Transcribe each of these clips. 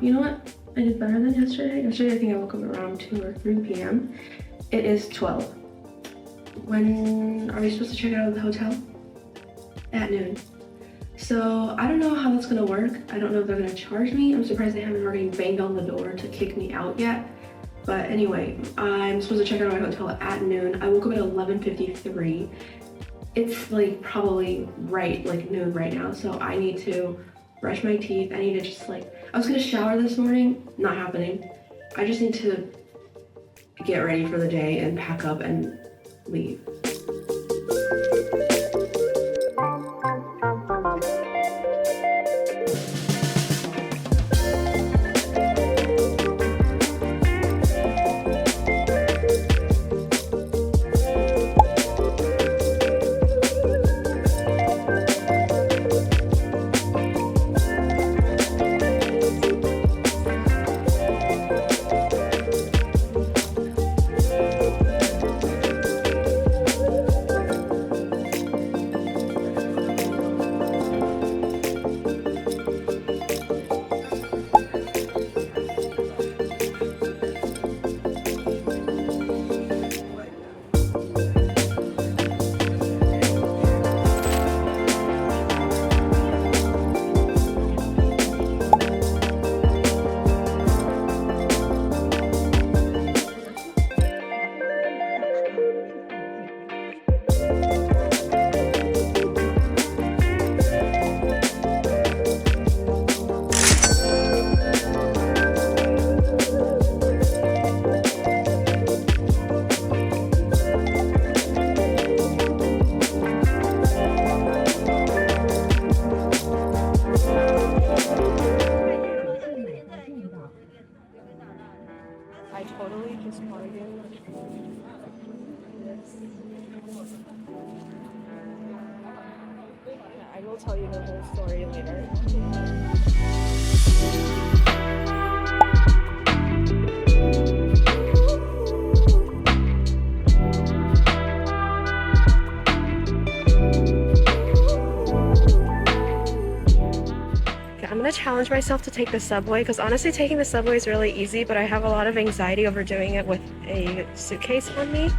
you know what? I did better than yesterday. Yesterday I think I woke up around 2 or 3 p.m. It is 12. When are we supposed to check out of the hotel? At noon. So I don't know how that's gonna work. I don't know if they're gonna charge me. I'm surprised they haven't already banged on the door to kick me out yet. But anyway, I'm supposed to check out of my hotel at noon. I woke up at 11:53. It's like probably like noon right now. So I need to brush my teeth. I need to just like, I was gonna shower this morning, not happening. I just need to get ready for the day and pack up and leave. I totally just bargained this. I will tell you the whole story later. I'm gonna challenge myself to take the subway because honestly taking the subway is really easy, but I have a lot of anxiety over doing it with a suitcase on me.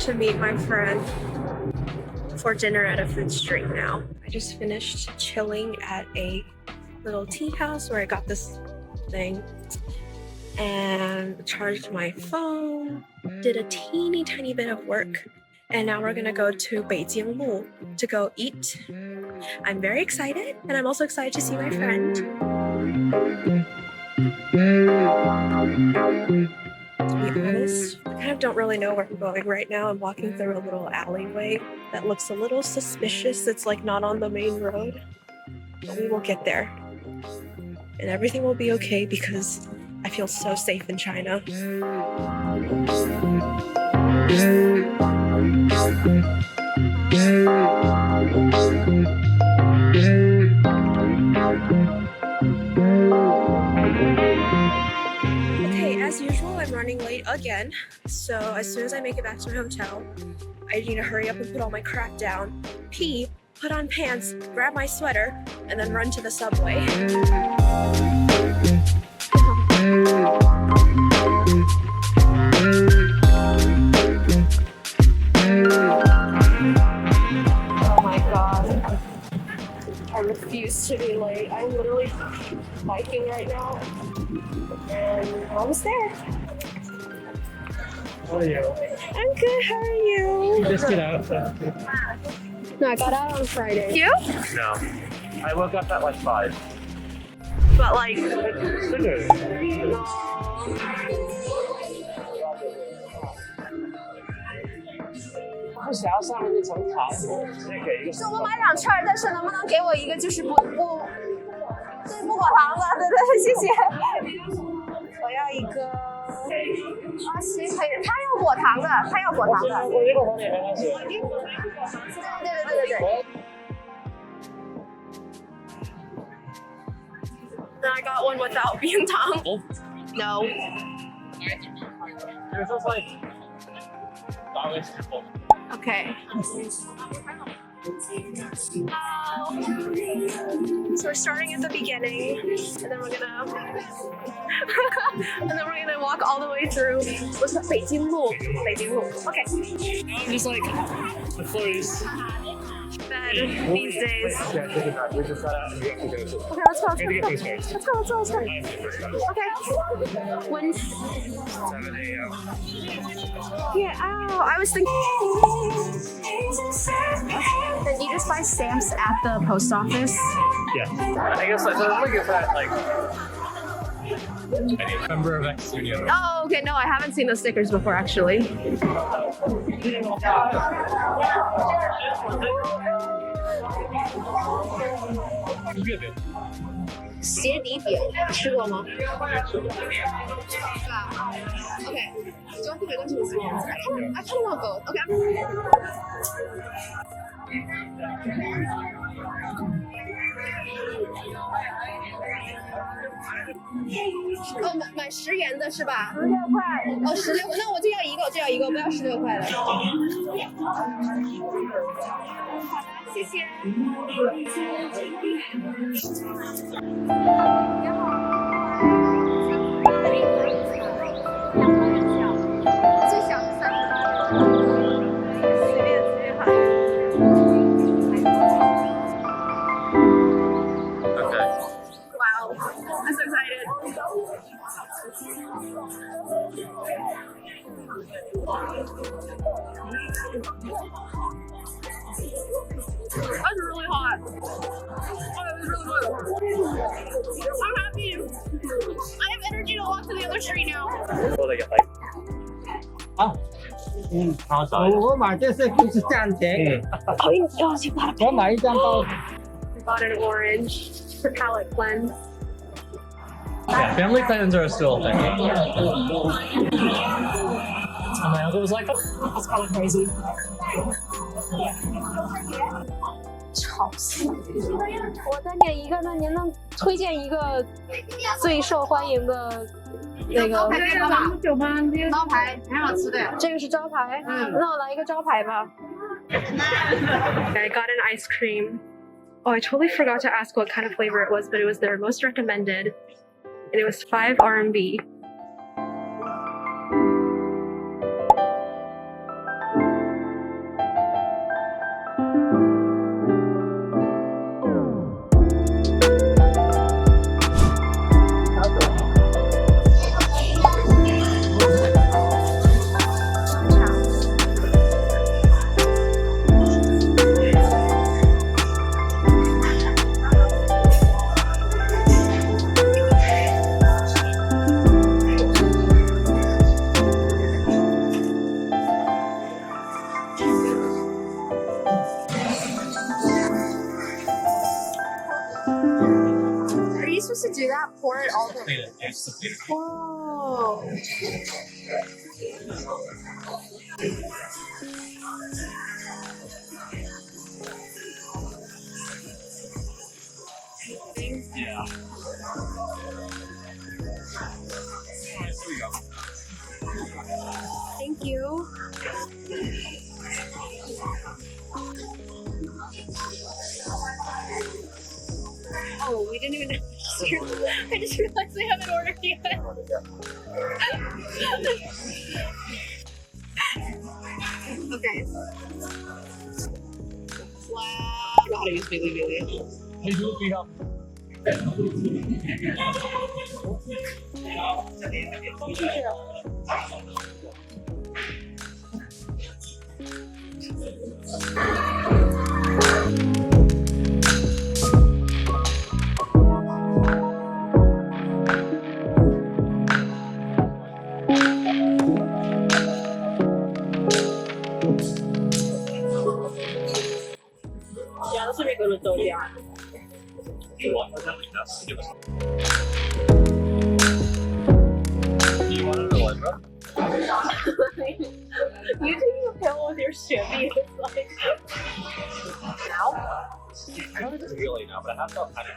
To meet my friend for dinner at a food street now. I just finished chilling at a little tea house where I got this thing and charged my phone, did a teeny tiny bit of work, and now we're gonna go to Beijing to go eat. I'm very excited, and I'm also excited to see my friend. To be honest, I kind of don't really know where I'm going right now. I'm walking through a little alleyway that looks a little suspicious. It's like not on the main road, but we will get there. And everything will be okay because I feel so safe in China. Okay, as usual, I'm running late again. So as soon as I make it back to my hotel, I need to hurry up and put all my crap down, pee, put on pants, grab my sweater, and then run to the subway. Oh my god. I refuse to be late. I'm literally biking right now. And I'm almost there. How are you? I'm good, how are you? Just get out. No, I got out on Friday. You? No. I woke up at like 5. But like, Sugar. 不想要上面那层糖，那给一个。是我买2串，但是能不能给我一个就是不果糖的？对对，谢谢。我要一个。啊，行，可以。他要果糖的，他要果糖的。我这个红点没关系。对。then I got one without being tongue. Oh. No. It was like Okay. So we're starting at the beginning, and then we're gonna walk all the way through. What's that? Beijing Lu. Okay. just like the floor is Bed these days. We just got out and we have to go. Okay, let's go. Let's go. Okay. When? 7 a.m. Yeah. Ow. I was thinking. Did you just buy stamps at the post office? Yeah. I guess so. Look at that, like. Any member of X Union. Oh, okay. No, I haven't seen those stickers before, actually. Good. 鞋底饼吃过吗？对吧 ？Okay. Don't think I go to this one. I kind of want both. Okay.哦，买10元的是吧？16块。哦，16，那我就要一个，不要16块的。好的，谢谢。你好。最小的38。随便喊。Okay. Wow. I'm so excited. That's really hot. Oh, it was really good. I'm happy. I have energy to walk to the other street now. What they get like? 啊，好少。我买这是不是降节？我买一张包。I bought an orange for palette cleanse. Yeah, family plans are still a thing. And my uncle was like, oh, that's kind of crazy. 吵死！我再点一个，那您能推荐一个最受欢迎的那个招牌很好吃的。这个是招牌，那我来一个招牌吧。I got an ice cream. Oh, I totally forgot to ask what kind of flavor it was, but it was their most recommended, and it was 5 RMB. Are you supposed to do that? Pour it all the way. Whoa. Okay. Wow. I know how to use Billy Billy. Hey, do it up. 你玩的我说。You taking a pill with your shimmy is like now? I don't think it's really now, but I have felt kind of.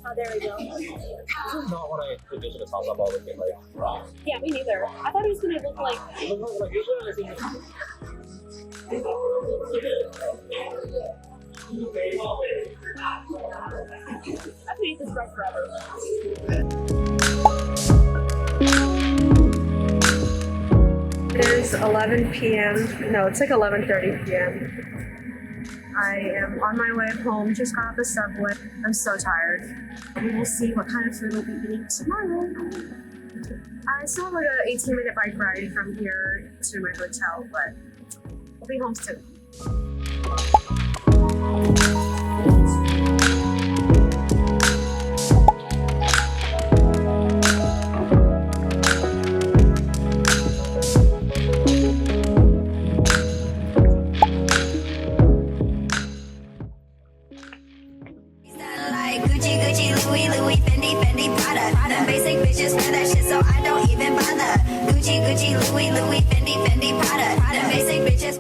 Oh, there we go. This is not what I envisioned a salsa ball looking like. Yeah, me neither. I thought it was gonna look like. It looks like usually I think it's. I could eat this bread forever. It is 11 p.m. No, it's like 11:30 p.m. I am on my way home, just got off the subway. I'm so tired. We will see what kind of food we'll be eating tomorrow. I still have like an 18-minute bike ride from here to my hotel, but we'll be home soon. Gucci, Gucci, Louis, Louis, Fendi, Fendi, Prada. Them basic bitches wear that shit, so I don't even bother. Gucci, Gucci, Louis, Louis, Fendi, Fendi, Prada.